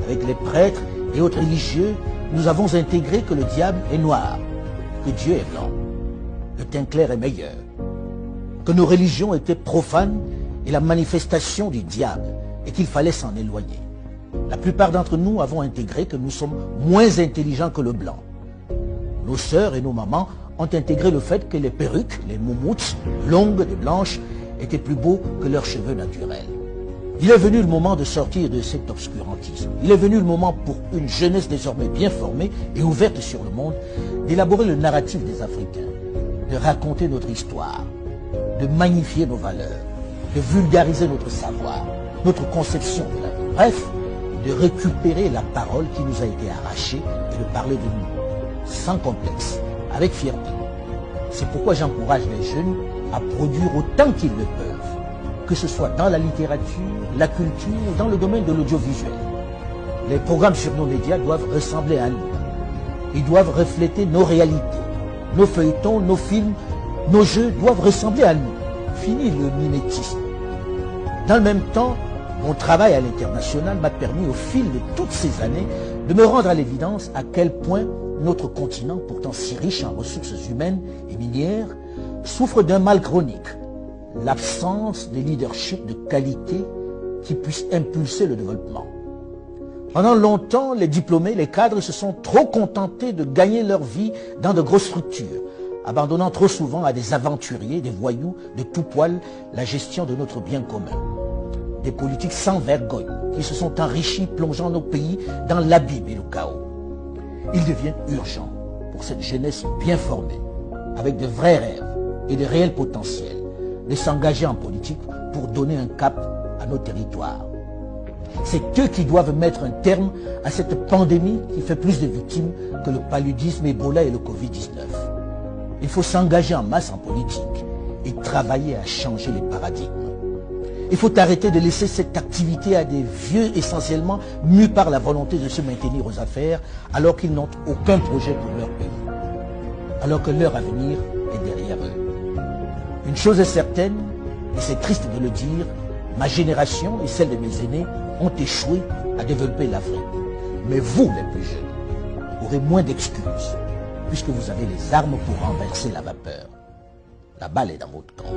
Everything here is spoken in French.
avec les prêtres et autres religieux, nous avons intégré que le diable est noir, que Dieu est blanc, le teint clair est meilleur, que nos religions étaient profanes et la manifestation du diable et qu'il fallait s'en éloigner. La plupart d'entre nous avons intégré que nous sommes moins intelligents que le blanc. Nos sœurs et nos mamans ont intégré le fait que les perruques, les moumoutes, longues et blanches, étaient plus beaux que leurs cheveux naturels. Il est venu le moment de sortir de cet obscurantisme. Il est venu le moment pour une jeunesse désormais bien formée et ouverte sur le monde, d'élaborer le narratif des Africains, de raconter notre histoire, de magnifier nos valeurs, de vulgariser notre savoir, notre conception de la vie. Bref, de récupérer la parole qui nous a été arrachée et de parler de nous, sans complexe, avec fierté. C'est pourquoi j'encourage les jeunes à produire autant qu'ils le peuvent, que ce soit dans la littérature, la culture ou dans le domaine de l'audiovisuel. Les programmes sur nos médias doivent ressembler à nous. Ils doivent refléter nos réalités. Nos feuilletons, nos films, nos jeux doivent ressembler à nous. Fini le mimétisme. Dans le même temps, mon travail à l'international m'a permis au fil de toutes ces années de me rendre à l'évidence à quel point notre continent, pourtant si riche en ressources humaines et minières, souffre d'un mal chronique, l'absence de leadership de qualité qui puisse impulser le développement. Pendant longtemps, les diplômés, les cadres se sont trop contentés de gagner leur vie dans de grosses structures, abandonnant trop souvent à des aventuriers, des voyous de tout poil la gestion de notre bien commun. Des politiques sans vergogne qui se sont enrichis, plongeant nos pays dans l'abîme et le chaos. Il devient urgent pour cette jeunesse bien formée, avec de vrais rêves et de réels potentiels, de s'engager en politique pour donner un cap à nos territoires. C'est eux qui doivent mettre un terme à cette pandémie qui fait plus de victimes que le paludisme, Ebola et le Covid-19. Il faut s'engager en masse en politique et travailler à changer les paradigmes. Il faut arrêter de laisser cette activité à des vieux essentiellement mus par la volonté de se maintenir aux affaires alors qu'ils n'ont aucun projet pour leur pays, alors que leur avenir est derrière eux. Une chose est certaine, et c'est triste de le dire, ma génération et celle de mes aînés ont échoué à développer l'Afrique. Mais vous, les plus jeunes, aurez moins d'excuses, puisque vous avez les armes pour renverser la vapeur. La balle est dans votre camp.